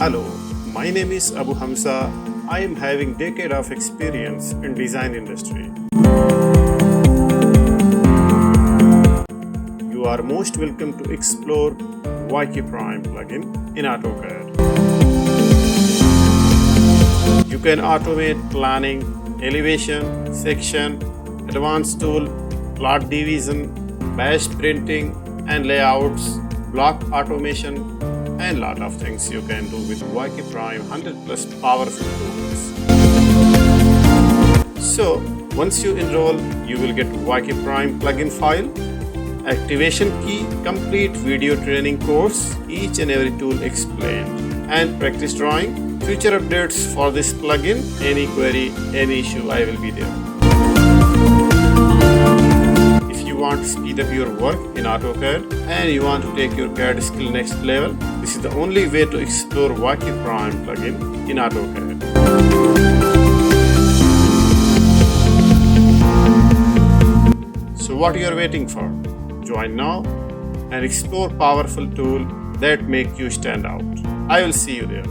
Hello, my name is Abu Hamza. I am having decade of experience in design industry. You are most welcome to explore YQPRIME Plugin in AutoCAD. You can automate planning, elevation, section, advanced tool, plot division, batch printing and layouts, block automation, and lot of things you can do with YQPRIME 100+ powerful tools. So once you enroll, you will get YQPRIME plugin file, activation key, complete video training course, each and every tool explained, and practice drawing, future updates for this plugin, any query, any issue, I will be there. If you want to speed up your work in AutoCAD and you want to take your CAD skill next level, this is the only way to explore YQPRIME plugin in AutoCAD. So what you are waiting for? Join now and explore powerful tool that make you stand out. I will see you there.